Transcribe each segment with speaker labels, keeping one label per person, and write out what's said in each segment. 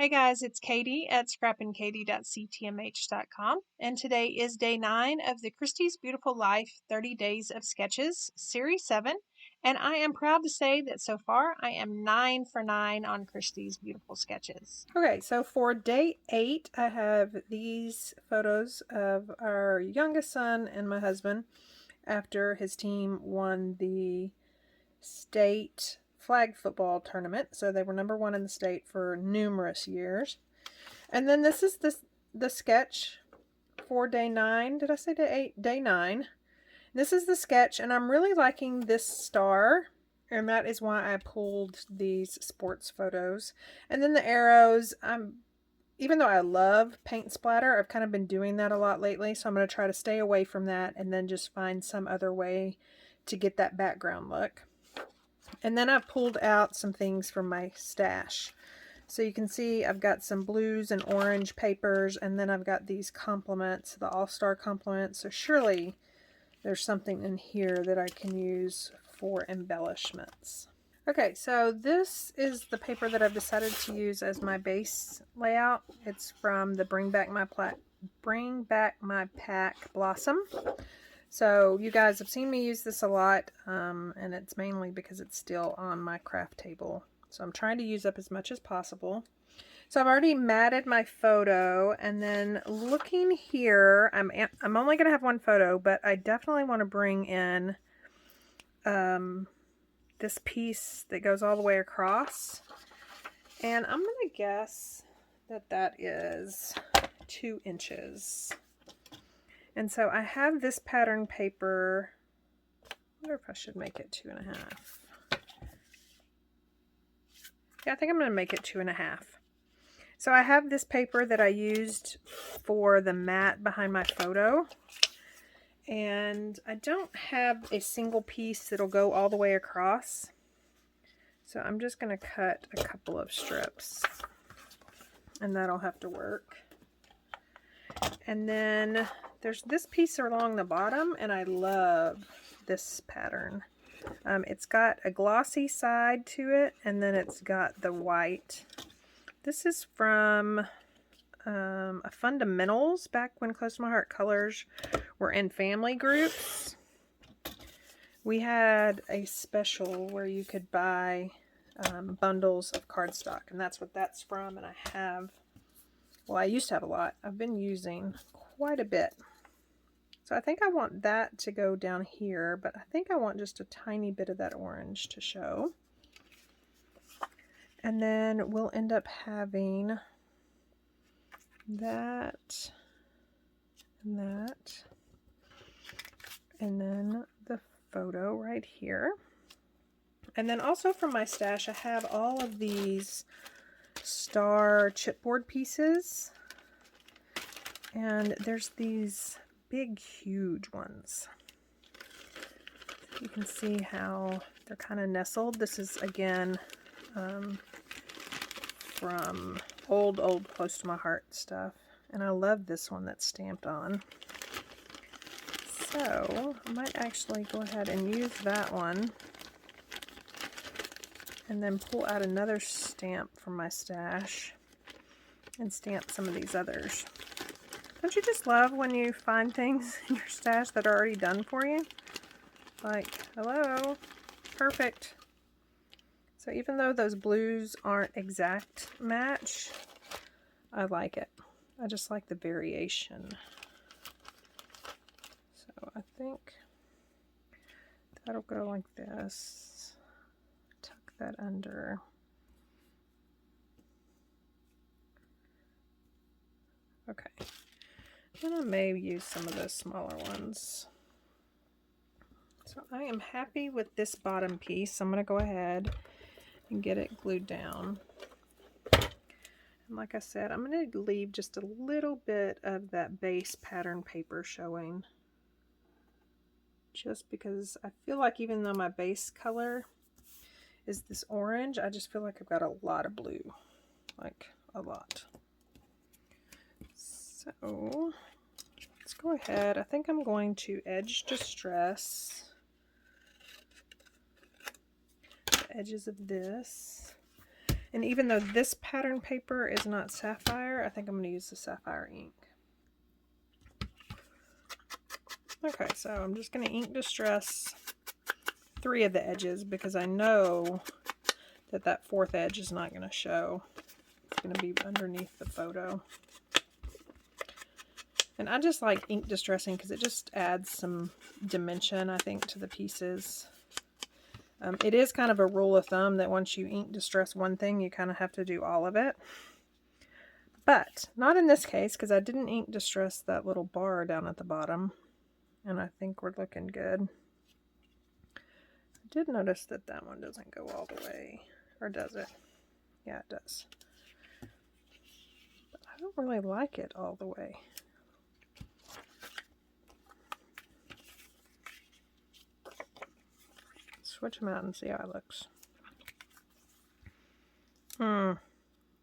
Speaker 1: Hey guys, it's Katie at scrappinkaty.ctmh.com, and today is day 9 of the Christie's Beautiful Life 30 Days of Sketches, Series 7, and I am proud to say that so far I am 9 for 9 on Christie's Beautiful Sketches.
Speaker 2: Okay, so for day 8, I have these photos of our youngest son and my husband after his team won the state flag football tournament. So they were #1 in the state for numerous years. And then this is the sketch for day 9. Did I say day 8? Day 9. This is the sketch, and I'm really liking this star, and that is why I pulled these sports photos. And then the arrows, even though I love paint splatter, I've kind of been doing that a lot lately, so I'm going to try to stay away from that and then just find some other way to get that background look. And then I've pulled out some things from my stash. So you can see I've got some blues and orange papers, and then I've got these compliments, the All-Star compliments. So surely there's something in here that I can use for embellishments. Okay, so this is the paper that I've decided to use as my base layout. It's from the Bring Back My Pack Blossom. So you guys have seen me use this a lot, and it's mainly because it's still on my craft table. So I'm trying to use up as much as possible. So I've already matted my photo, and then looking here, I'm only going to have one photo, but I definitely want to bring in this piece that goes all the way across, and I'm going to guess that that is 2 inches. And so I have this pattern paper. I wonder if I should make it 2.5. Yeah, I think I'm going to make it 2.5. So I have this paper that I used for the mat behind my photo, and I don't have a single piece that'll go all the way across. So I'm just going to cut a couple of strips, and that'll have to work. And then there's this piece along the bottom, and I love this pattern. It's got a glossy side to it, and then it's got the white. This is from a Fundamentals, back when Close to My Heart colors were in family groups. We had a special where you could buy bundles of cardstock, and that's what that's from. And I used to have a lot. I've been using quite a bit. So I think I want that to go down here, but I think I want just a tiny bit of that orange to show. And then we'll end up having that and that, and then the photo right here. And then also from my stash, I have all of these star chipboard pieces, and there's these big, huge ones. You can see how they're kind of nestled. This is again from old Close to My Heart stuff, and I love this one that's stamped on. So I might actually go ahead and use that one, and then pull out another stamp from my stash and stamp some of these others. Don't you just love when you find things in your stash that are already done for you? Like, hello, perfect. So even though those blues aren't exact match, I like it. I just like the variation. So I think that'll go like this. Tuck that under. Okay. And I may use some of those smaller ones. So I am happy with this bottom piece. I'm going to go ahead and get it glued down. And like I said, I'm going to leave just a little bit of that base pattern paper showing, just because I feel like even though my base color is this orange, I just feel like I've got a lot of blue, like a lot. So let's go ahead. I think I'm going to edge distress the edges of this. And even though this pattern paper is not sapphire, I think I'm going to use the sapphire ink. Okay, so I'm just going to ink distress 3 of the edges because I know that that 4th edge is not going to show. It's going to be underneath the photo. And I just like ink distressing because it just adds some dimension, I think, to the pieces. It is kind of a rule of thumb that once you ink distress one thing, you kind of have to do all of it. But not in this case, because I didn't ink distress that little bar down at the bottom. And I think we're looking good. I did notice that that one doesn't go all the way. Or does it? Yeah, it does. But I don't really like it all the way. Switch them out and see how it looks.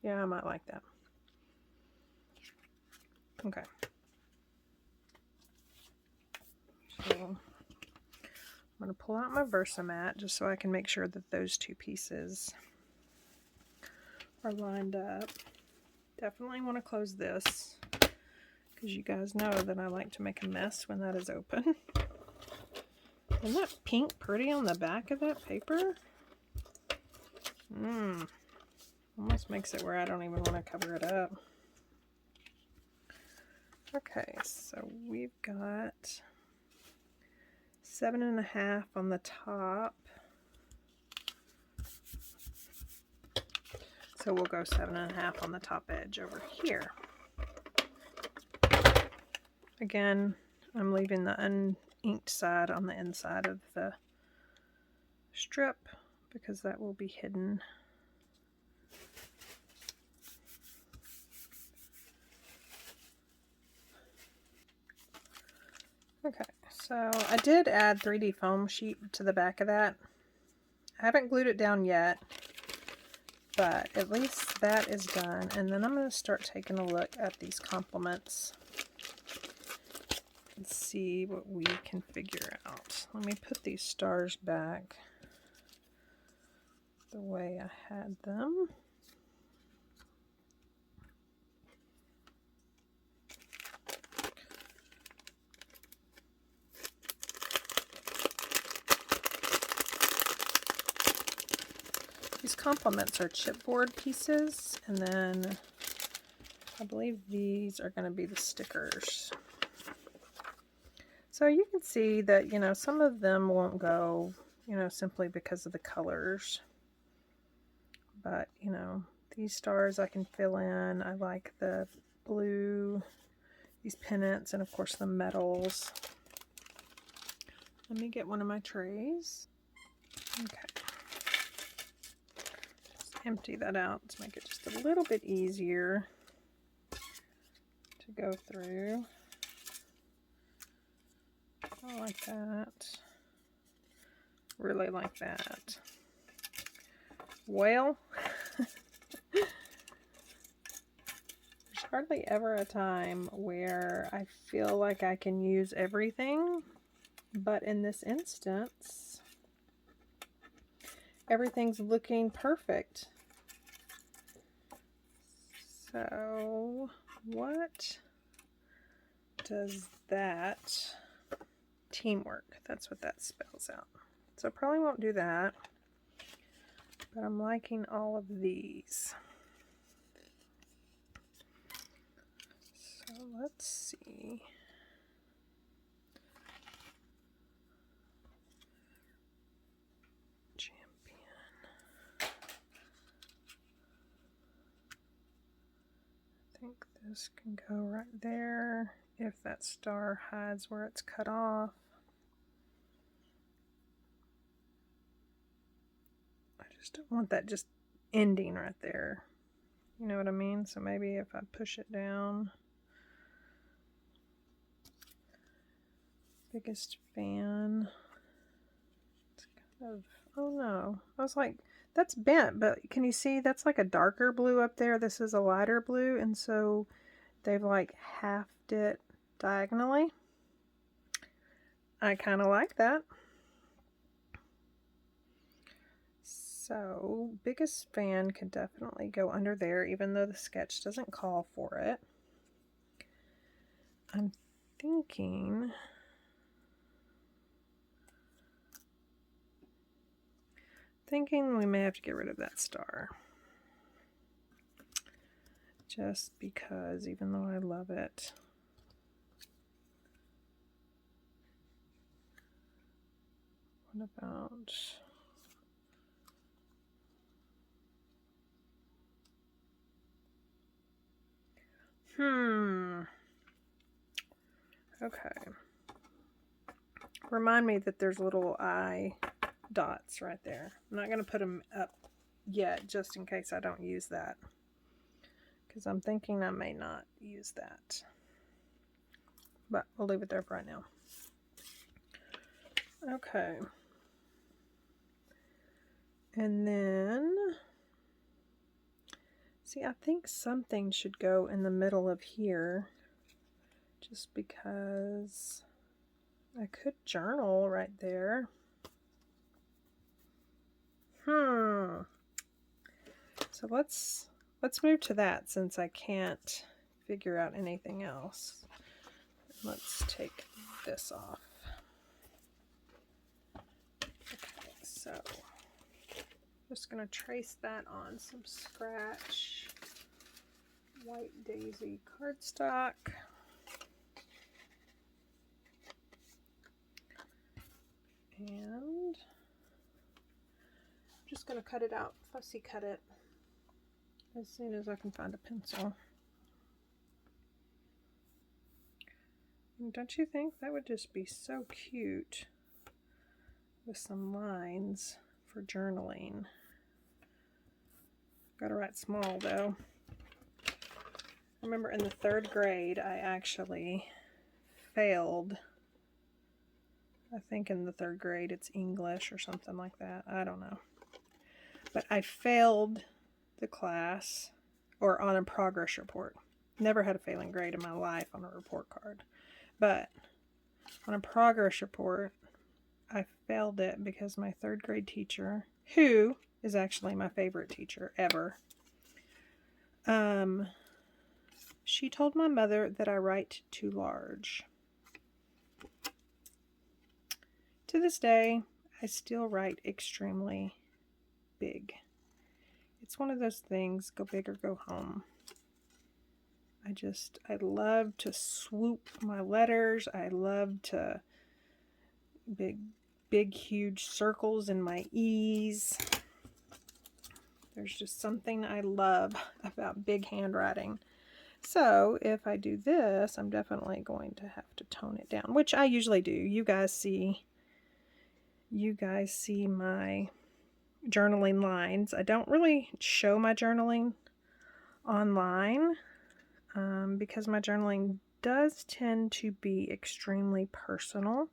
Speaker 2: Yeah, I might like that. Okay. So I'm going to pull out my Versamat just so I can make sure that those 2 pieces are lined up. Definitely want to close this because you guys know that I like to make a mess when that is open. Isn't that pink pretty on the back of that paper? Almost makes it where I don't even want to cover it up. Okay, so we've got 7.5 on the top. So we'll go 7.5 on the top edge over here. Again, I'm leaving the uninked side on the inside of the strip because that will be hidden. Okay, so I did add 3D foam sheet to the back of that. I haven't glued it down yet, but at least that is done. And then I'm going to start taking a look at these complements and see what we can figure out. Let me put these stars back the way I had them. These complements are chipboard pieces, and then I believe these are going to be the stickers. So you can see that, you know, some of them won't go, you know, simply because of the colors. But, you know, these stars I can fill in. I like the blue, these pennants, and of course the metals. Let me get one of my trays. Okay. Empty that out to make it just a little bit easier to go through. I like that. Really like that. Well, there's hardly ever a time where I feel like I can use everything, but in this instance, everything's looking perfect. So what does that teamwork? That's what that spells out. So I probably won't do that, but I'm liking all of these. So let's see. I think this can go right there if that star hides where it's cut off. I just don't want that just ending right there. You know what I mean? So maybe if I push it down. Biggest fan. It's kind of, oh no. I was like, that's bent, but can you see that's like a darker blue up there? This is a lighter blue, and so they've like halved it diagonally. I kind of like that. So, biggest fan could definitely go under there, even though the sketch doesn't call for it. I'm thinking we may have to get rid of that star. Just because, even though I love it. What about... Okay. Remind me that there's little eye dots right there. I'm not going to put them up yet, just in case I don't use that. Because I'm thinking I may not use that. But we'll leave it there for right now. Okay. And then... See, I think something should go in the middle of here. Just because I could journal right there. So let's move to that since I can't figure out anything else. Let's take this off. Okay, so just gonna trace that on some scratch white daisy cardstock. And I'm just going to cut it out, fussy cut it, as soon as I can find a pencil. And don't you think that would just be so cute with some lines for journaling? Got to write small though. I remember in the 3rd grade I actually failed. I think in the 3rd grade it's English or something like that. I don't know. But I failed the class, or on a progress report. Never had a failing grade in my life on a report card. But on a progress report, I failed it because my 3rd grade teacher, who is actually my favorite teacher ever, she told my mother that I write too large. To this day, I still write extremely big. It's one of those things, go big or go home. I love to swoop my letters. I love to big, huge circles in my E's. There's just something I love about big handwriting. So if I do this, I'm definitely going to have to tone it down, which I usually do. You guys see my journaling lines. I don't really show my journaling online because my journaling does tend to be extremely personal,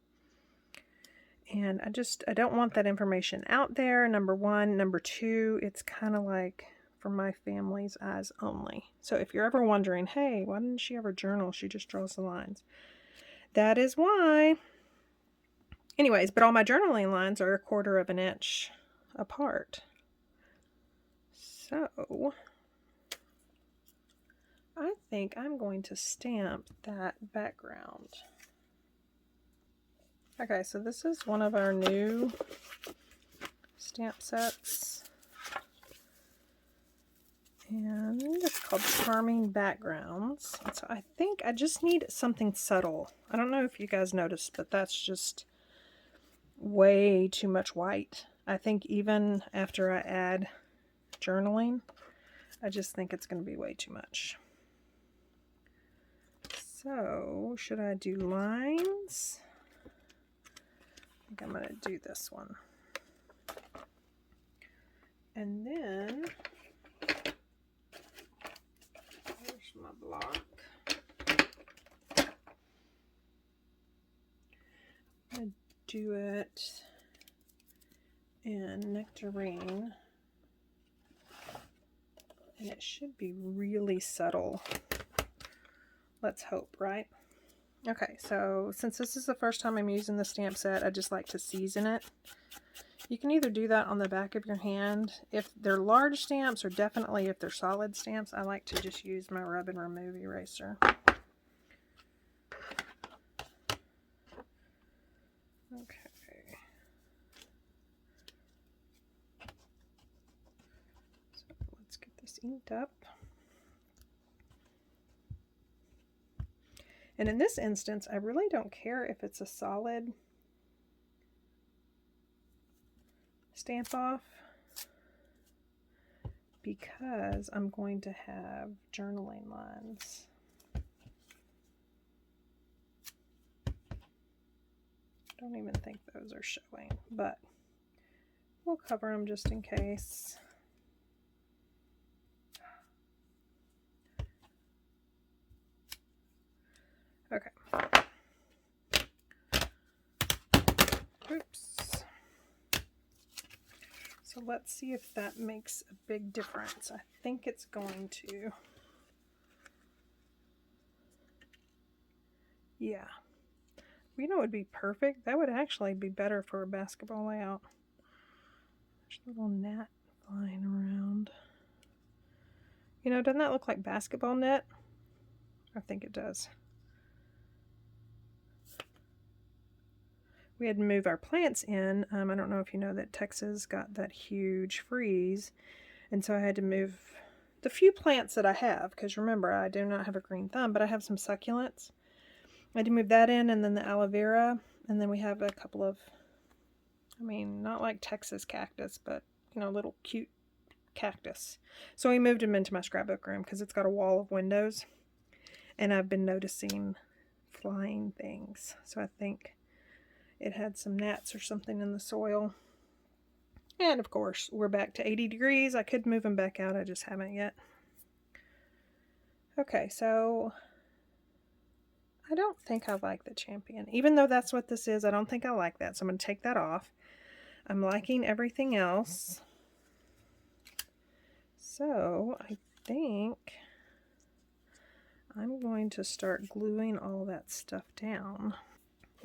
Speaker 2: and I don't want that information out there, number one. Number two, it's kind of like for my family's eyes only. So if you're ever wondering, hey, why didn't she ever journal? She just draws the lines. That is why. Anyways, but all my journaling lines are 1/4 of an inch apart. So I think I'm going to stamp that background. Okay, so this is one of our new stamp sets. And it's called Charming Backgrounds. So I think I just need something subtle. I don't know if you guys noticed, but that's just way too much white. I think even after I add journaling, I just think it's going to be way too much. So, should I do lines? I think I'm going to do this one. And then, here's my block. I'm going to do it in Nectarine. And it should be really subtle. Let's hope, right? Okay, so since this is the first time I'm using the stamp set, I just like to season it. You can either do that on the back of your hand. If they're large stamps, or definitely if they're solid stamps, I like to just use my rub and remove eraser. Okay. So let's get this inked up. And in this instance, I really don't care if it's a solid stamp off, because I'm going to have journaling lines. Don't even think those are showing, but we'll cover them just in case. Okay. Oops. So let's see if that makes a big difference. I think it's going to. Yeah. You know, it would be perfect. That would actually be better for a basketball layout. There's a little gnat flying around. You know, doesn't that look like basketball net? I think it does. We had to move our plants in. I don't know if you know that Texas got that huge freeze, and so I had to move the few plants that I have, because remember, I do not have a green thumb, but I have some succulents. I had to move that in, and then the aloe vera, and then we have a couple of, I mean, not like Texas cactus, but, you know, little cute cactus. So we moved them into my scrapbook room because it's got a wall of windows, and I've been noticing flying things. So I think it had some gnats or something in the soil. And of course, we're back to 80 degrees. I could move them back out, I just haven't yet. Okay, so I don't think I like the Champion. Even though that's what this is, I don't think I like that. So I'm going to take that off. I'm liking everything else. So I think I'm going to start gluing all that stuff down.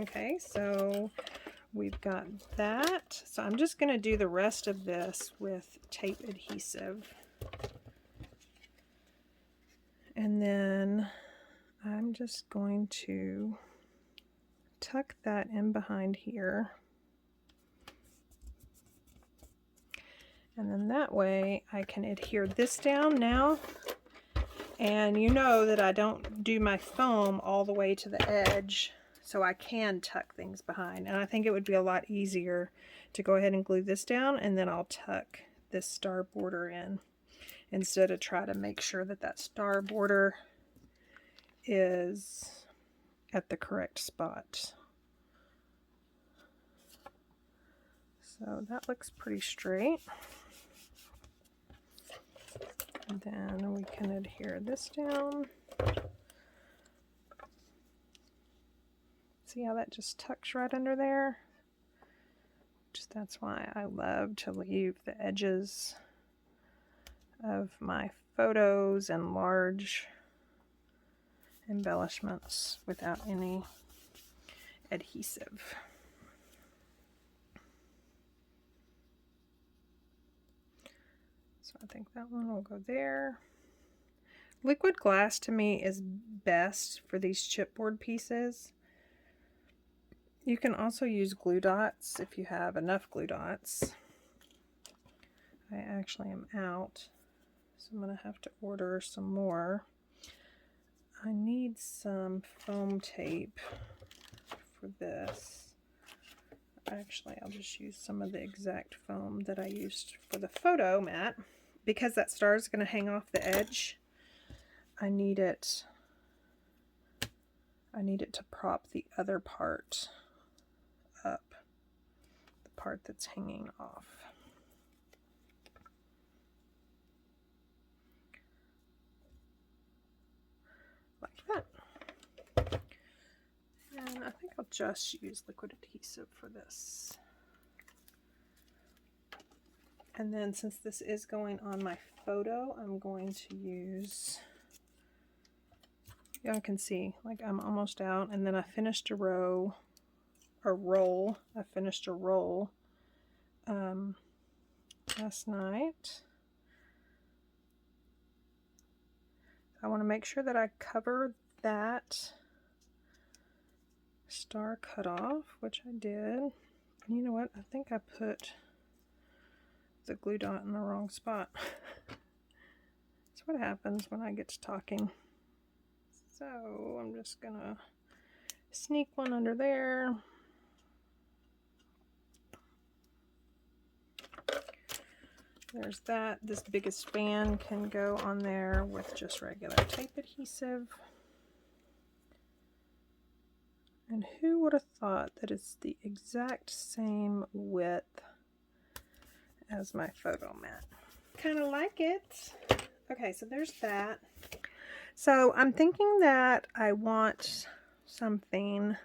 Speaker 2: Okay, so we've got that. So I'm just going to do the rest of this with tape adhesive. And then I'm just going to tuck that in behind here. And then that way I can adhere this down now. And you know that I don't do my foam all the way to the edge, so I can tuck things behind. And I think it would be a lot easier to go ahead and glue this down, and then I'll tuck this star border in, instead of try to make sure that that star border is at the correct spot. So that looks pretty straight. And then we can adhere this down. See how that just tucks right under there? Just that's why I love to leave the edges of my photos and large embellishments without any adhesive. So I think that one will go there. Liquid glass to me is best for these chipboard pieces. You can also use glue dots if you have enough glue dots. I actually am out, so I'm going to have to order some more. I need some foam tape for this. Actually, I'll just use some of the exact foam that I used for the photo mat. Because that star is going to hang off the edge, I need it to prop the other part up, the part that's hanging off. Like that. And I think I'll just use liquid adhesive for this. And then since this is going on my photo, I'm going to use y'all can see, like I'm almost out, and then I finished a roll. I finished a roll last night. I want to make sure that I cover that star cutoff, which I did. And you know what? I think I put the glue dot in the wrong spot. That's what happens when I get to talking. So I'm just gonna sneak one under there. There's that. This biggest span can go on there with just regular tape adhesive. And who would have thought that it's the exact same width as my photo mat? Kind of like it. Okay, so there's that. So I'm thinking that I want something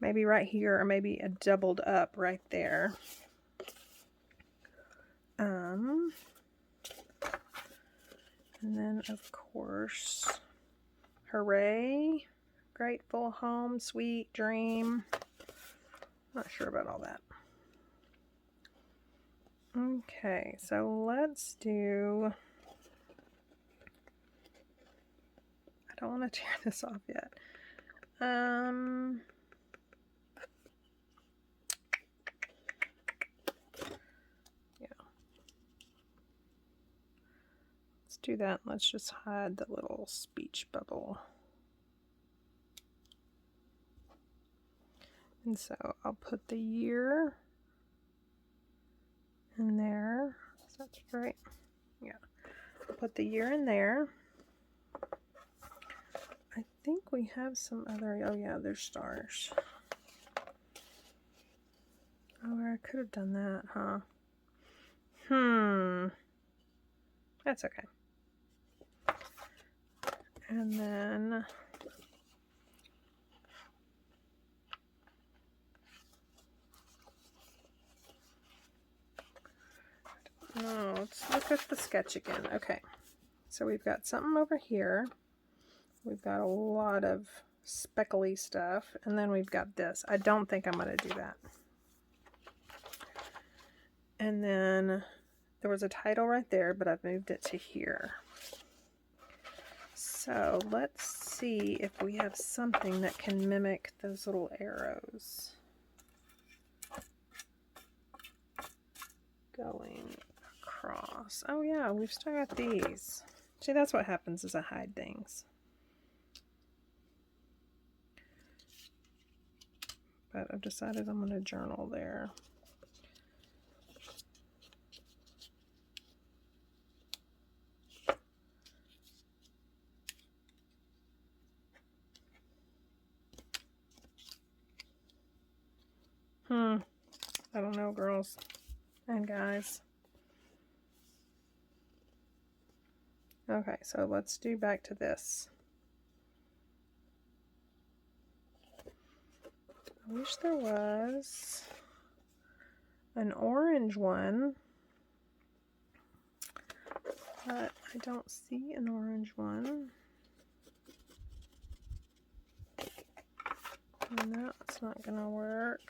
Speaker 2: maybe right here, or maybe a doubled up right there. And then of course, hooray, grateful, home, sweet, dream. Not sure about all that. Okay, so let's do, I don't want to tear this off yet. Do that. Let's just hide the little speech bubble. And so I'll put the year in there. Is that right? Yeah. I'll put the year in there. I think we have some other, oh yeah, there's stars. Oh, I could have done that, huh? That's okay. And then no, let's look at the sketch again. Okay, so we've got something over here. We've got a lot of speckly stuff, and then we've got this. I don't think I'm going to do that. And then there was a title right there, but I've moved it to here. So let's see if we have something that can mimic those little arrows going across. Oh yeah, we've still got these. See, that's what happens as I hide things. But I've decided I'm going to journal there. I don't know, girls and guys. Okay, so let's do back to this. I wish there was an orange one, but I don't see an orange one. And that's not gonna work.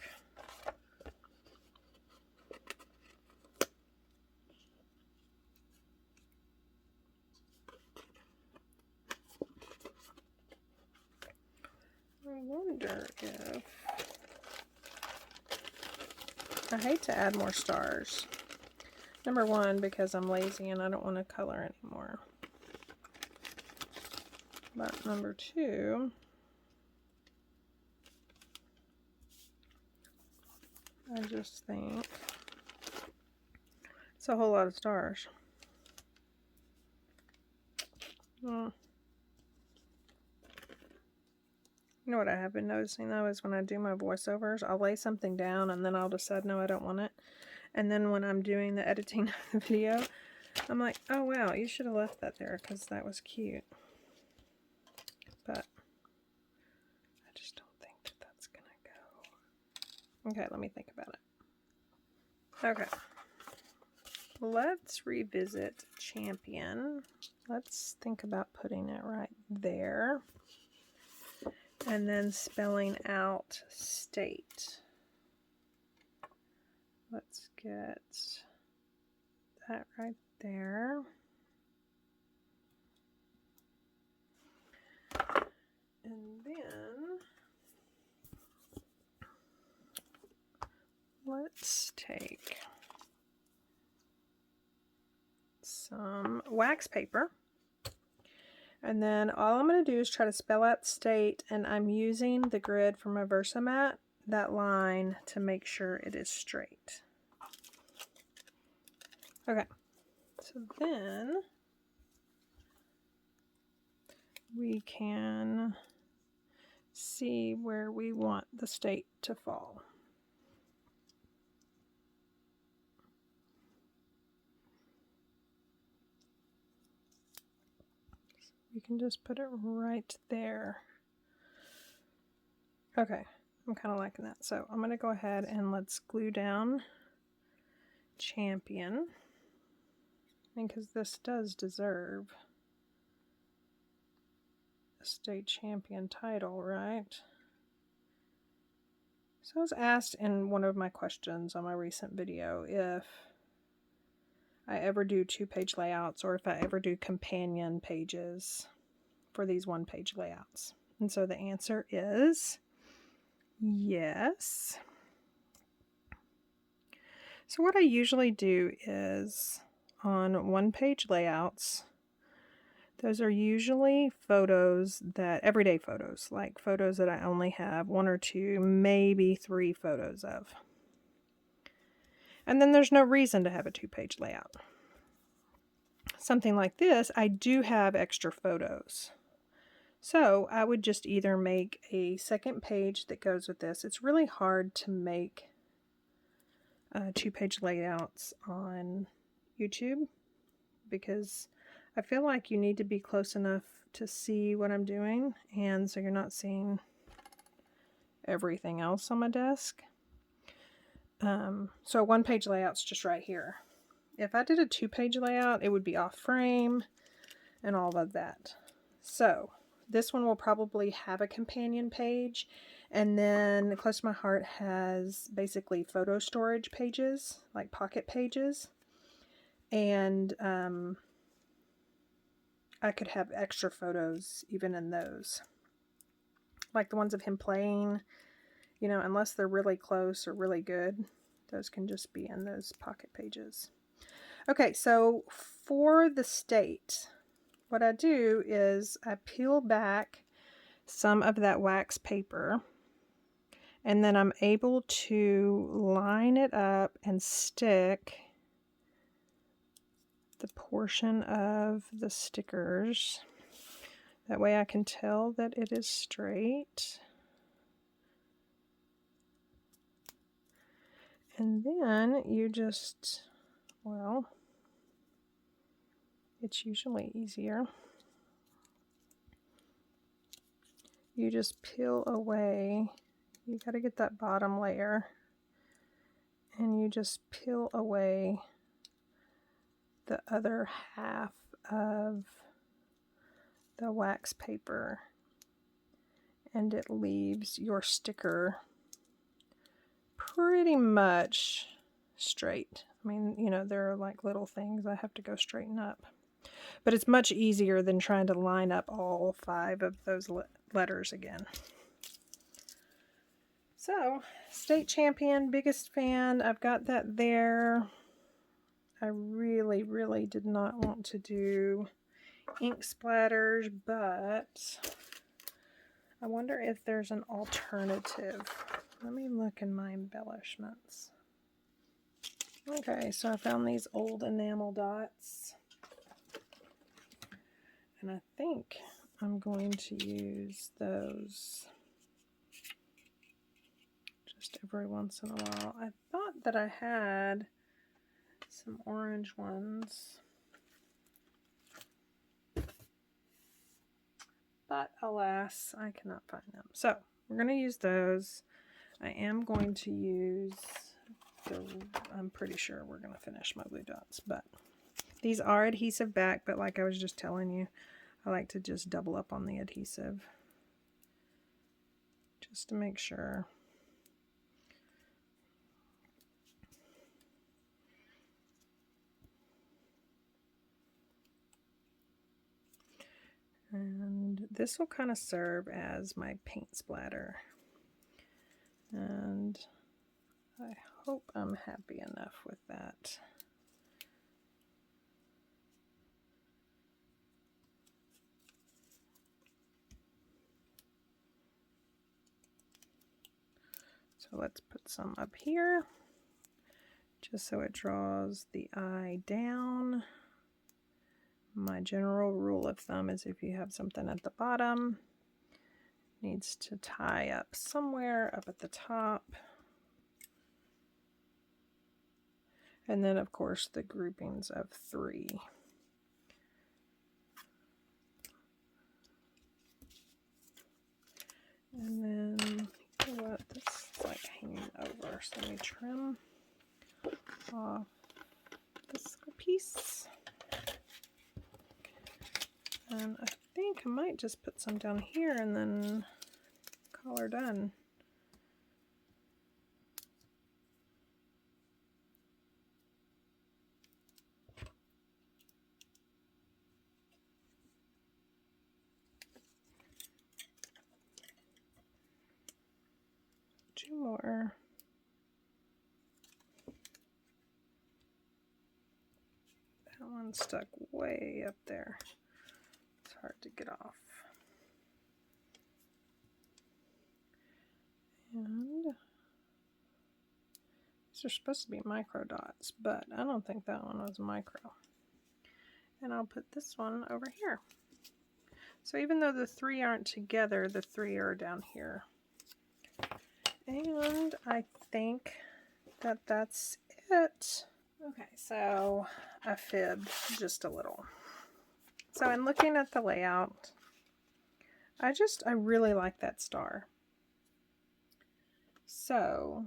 Speaker 2: I wonder if, I hate to add more stars. Number one, because I'm lazy and I don't want to color anymore. But number two, I just think it's a whole lot of stars. You know what I have been noticing though is when I do my voiceovers, I'll lay something down and then I'll decide, no, I don't want it. And then when I'm doing the editing of the video, I'm like, oh wow, you should have left that there because that was cute. But I just don't think that that's gonna go. Okay, let me think about it. Okay. Let's revisit Champion. let's think about putting it right there. And then spelling out state. Let's get that right there. And then let's take some wax paper. And then all I'm going to do is try to spell out state, and I'm using the grid from my Versamat, that line, to make sure it is straight. Okay, so then we can see where we want the state to fall. You can just put it right there. Okay, I'm kind of liking that. So I'm going to go ahead and let's glue down champion, because this does deserve a state champion title, right? So I was asked in one of my questions on my recent video if I ever do 2-page layouts or if I ever do companion pages for these 1-page layouts. And so the answer is yes. So what I usually do is on 1-page layouts, those are usually photos that, everyday photos, like photos that I only have 1 or 2, maybe 3 photos of. And then there's no reason to have a 2-page layout. Something like this, I do have extra photos. So I would just either make a second page that goes with this. It's really hard to make 2-page layouts on YouTube because I feel like you need to be close enough to see what I'm doing, and so you're not seeing everything else on my desk. So a 1-page layout's just right here. If I did a 2-page layout, it would be off frame and all of that. So this one will probably have a companion page, and then Close to My Heart has basically photo storage pages, like pocket pages, and I could have extra photos even in those, like the ones of him playing, you know, unless they're really close or really good, those can just be in those pocket pages. Okay, so for the state, what I do is I peel back some of that wax paper, and then I'm able to line it up and stick the portion of the stickers. That way I can tell that it is straight. And then you just, well, it's usually easier. You just peel away. You got to get that bottom layer, and you just peel away the other half of the wax paper, and it leaves your sticker pretty much straight. I mean, you know, there are like little things I have to go straighten up, but it's much easier than trying to line up all 5 of those letters again. So, state champion, biggest fan, I've got that there. I really, really did not want to do ink splatters, but I wonder if there's an alternative. Let me look in my embellishments. Okay, so I found these old enamel dots, and I think I'm going to use those just every once in a while. I thought that I had some orange ones, but alas, I cannot find them. So we're going to use those. I am going to use the, I'm pretty sure we're going to finish my blue dots, but These are adhesive back, but like I was just telling you, I like to just double up on the adhesive just to make sure. And this will kind of serve as my paint splatter. And I hope I'm happy enough with that. So let's put some up here, just so it draws the eye down. My general rule of thumb is if you have something at the bottom, it needs to tie up somewhere up at the top. And then of course the groupings of 3. And then, you know what, this is like hanging over, so let me trim off this piece. And I think I might just put some down here and then call her done. Two more. That one stuck way up there. It's hard to get off. And these are supposed to be micro dots, but I don't think that one was micro. And I'll put this one over here. So even though the 3 aren't together, the 3 are down here. And I think that that's it. Okay, so I fibbed just a little. So in looking at the layout, I really like that star. So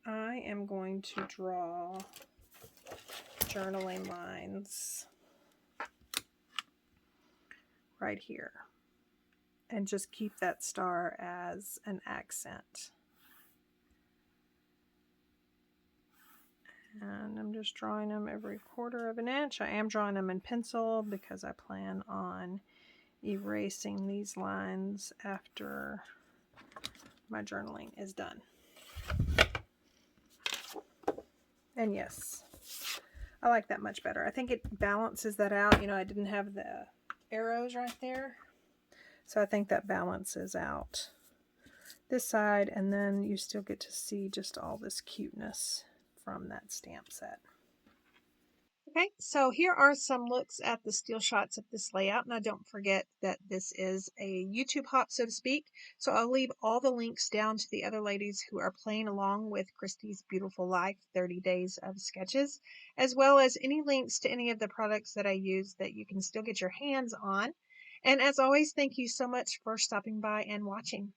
Speaker 2: I am going to draw journaling lines right here and just keep that star as an accent. And I'm just drawing them every 1/4 of an inch. I am drawing them in pencil because I plan on erasing these lines after my journaling is done. And yes, I like that much better. I think it balances that out. You know, I didn't have the arrows right there, so I think that balances out this side, and then you still get to see just all this cuteness from that stamp set.
Speaker 1: Okay, so here are some looks at the still shots of this layout. Now don't forget that this is a YouTube hop, so to speak. So I'll leave all the links down to the other ladies who are playing along with Christy's Beautiful Life 30 Days of Sketches, as well as any links to any of the products that I use that you can still get your hands on. And as always, thank you so much for stopping by and watching.